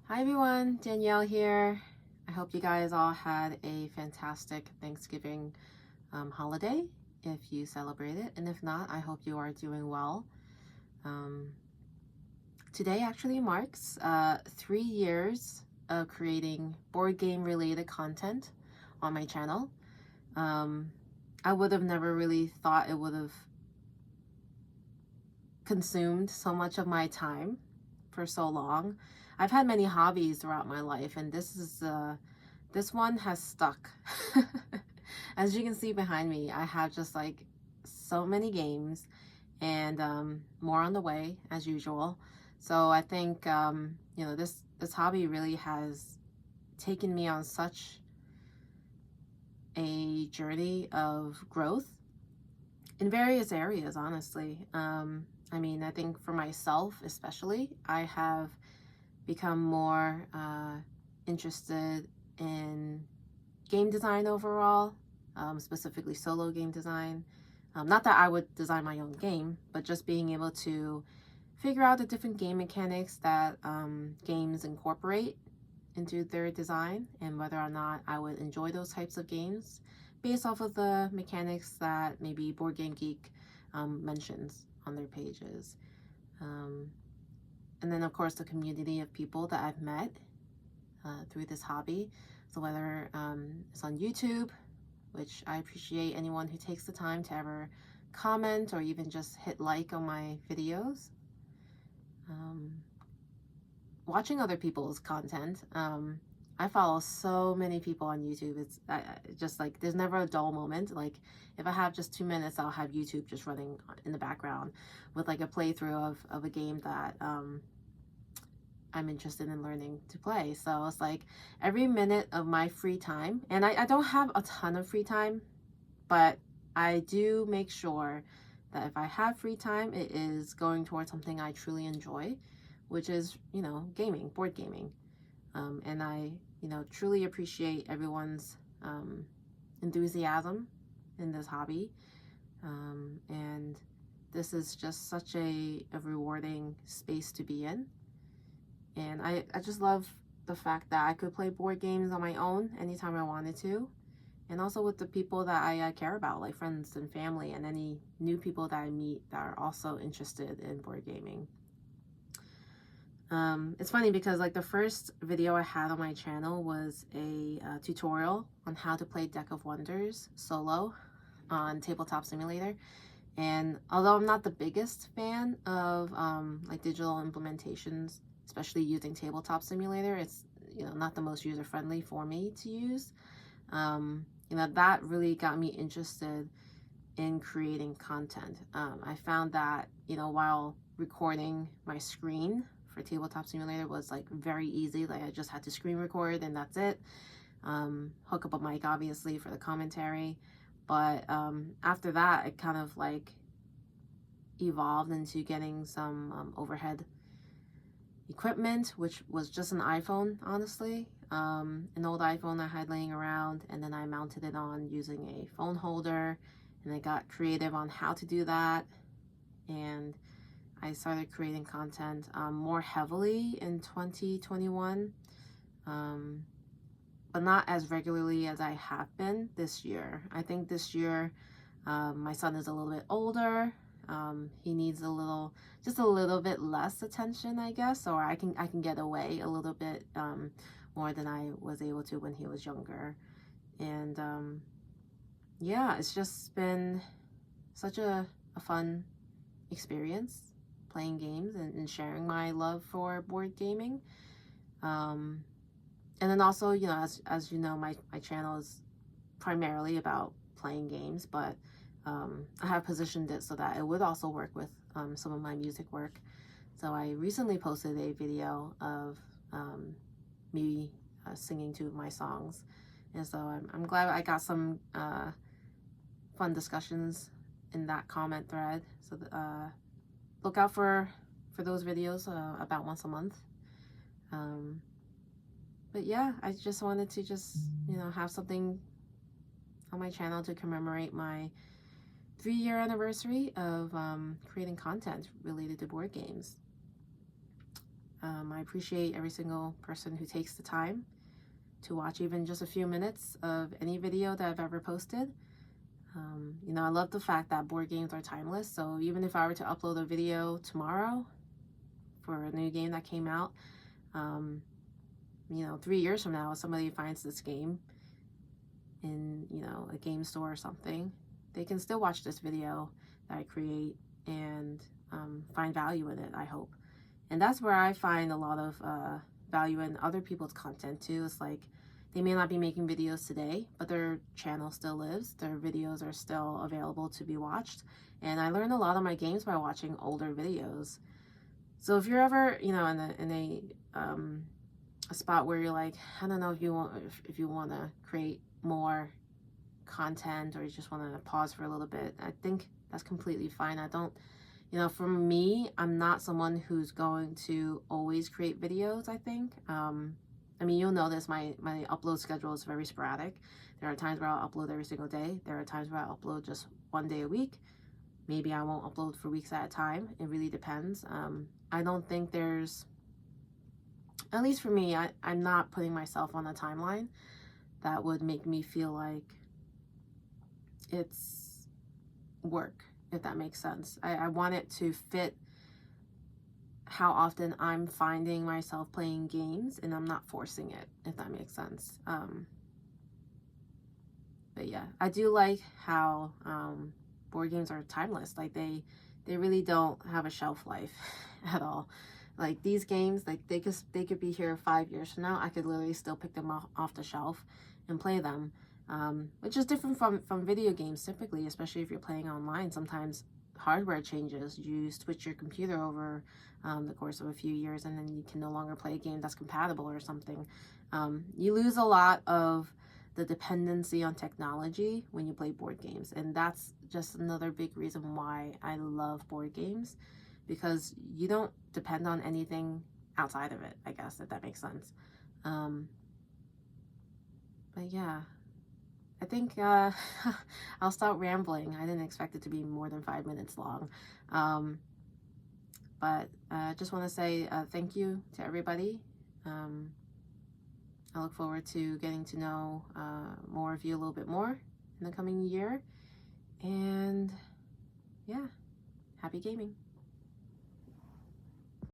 Hi everyone, Danielle here. I hope you guys all had a fantastic Thanksgiving holiday if you celebrate it, and if not, I hope you are doing well. Um, Today actually marks 3 years of creating board game related content on my channel. Um, I would have never really thought it would have consumed so much of my time for so long. I've had many hobbies throughout my life, and this one has stuck. As you can see behind me, I have just like so many games and more on the way as usual. So I think this hobby really has taken me on such a journey of growth in various areas, honestly. I think for myself especially, I have become more interested in game design overall, specifically solo game design. Not that I would design my own game, but just being able to figure out the different game mechanics that games incorporate into their design and whether or not I would enjoy those types of games based off of the mechanics that maybe Board Game Geek mentions on their pages. Um, and then, of course, the community of people that I've met through this hobby. So whether it's on YouTube, which I appreciate anyone who takes the time to ever comment or even just hit like on my videos. Um, Watching other people's content. I follow so many people on YouTube. It's just like there's never a dull moment. Like if I have just 2 minutes, I'll have YouTube just running in the background with like a playthrough of a game that I'm interested in learning to play. So it's like every minute of my free time, and I don't have a ton of free time, but I do make sure that if I have free time, it is going towards something I truly enjoy, which is, gaming, board gaming. And I, truly appreciate everyone's enthusiasm in this hobby. And this is just such a rewarding space to be in. And I just love the fact that I could play board games on my own anytime I wanted to. And also with the people that I care about, like friends and family, and any new people that I meet that are also interested in board gaming. It's funny because like the first video I had on my channel was a tutorial on how to play Deck of Wonders solo on Tabletop Simulator. And although I'm not the biggest fan of like digital implementations, especially using Tabletop Simulator, it's not the most user friendly for me to use. That really got me interested in creating content. I found that while recording my screen for Tabletop Simulator was like very easy. Like I just had to screen record and that's it. Hook up a mic obviously for the commentary. But after that, it kind of like evolved into getting some overhead equipment, which was just an iPhone, honestly. An old iPhone I had laying around, and then I mounted it on using a phone holder, and I got creative on how to do that. And I started creating content more heavily in 2021, but not as regularly as I have been this year. I think this year my son is a little bit older. He needs just a little bit less attention, I guess, or I can get away a little bit more than I was able to when he was younger. And yeah, it's just been such a fun experience playing games and sharing my love for board gaming. And then also, as you know, my channel is primarily about playing games, but I have positioned it so that it would also work with some of my music work. So I recently posted a video of me singing two of my songs. And so I'm glad I got some fun discussions in that comment thread. So look out for those videos about once a month. But yeah, I just wanted to have something on my channel to commemorate my 3-year anniversary of creating content related to board games. I appreciate every single person who takes the time to watch even just a few minutes of any video that I've ever posted. You know, I love the fact that board games are timeless. So even if I were to upload a video tomorrow for a new game that came out, you know, 3 years from now, if somebody finds this game in, you know, a game store or something, they can still watch this video that I create and find value in it, I hope. And that's where I find a lot of value in other people's content too. It's like they may not be making videos today, but their channel still lives. Their videos are still available to be watched. And I learn a lot of my games by watching older videos. So if you're ever, you know, in a spot where you're like, I don't know if you want to create more content, or you just want to pause for a little bit, I think that's completely fine. I don't, you know, for me, I'm not someone who's going to always create videos, I think. I mean, you'll notice my upload schedule is very sporadic. There are times where I'll upload every single day. There are times where I'll upload just 1 day a week. Maybe I won't upload for weeks at a time. It really depends. I don't think there's, at least for me, I'm not putting myself on a timeline that would make me feel like it's work, if that makes sense. I want it to fit how often I'm finding myself playing games, and I'm not forcing it, if that makes sense. But yeah, I do like how board games are timeless. Like they really don't have a shelf life at all. Like these games, like they could be here 5 years from now. I could literally still pick them off the shelf and play them. Which is different from video games typically, especially if you're playing online. Sometimes hardware changes. You switch your computer over the course of a few years, and then you can no longer play a game that's compatible or something. You lose a lot of the dependency on technology when you play board games, and that's just another big reason why I love board games, because you don't depend on anything outside of it, I guess, if that makes sense. But yeah, I think I'll stop rambling. I didn't expect it to be more than 5 minutes long. But I just want to say thank you to everybody. I look forward to getting to know more of you a little bit more in the coming year. And yeah, happy gaming.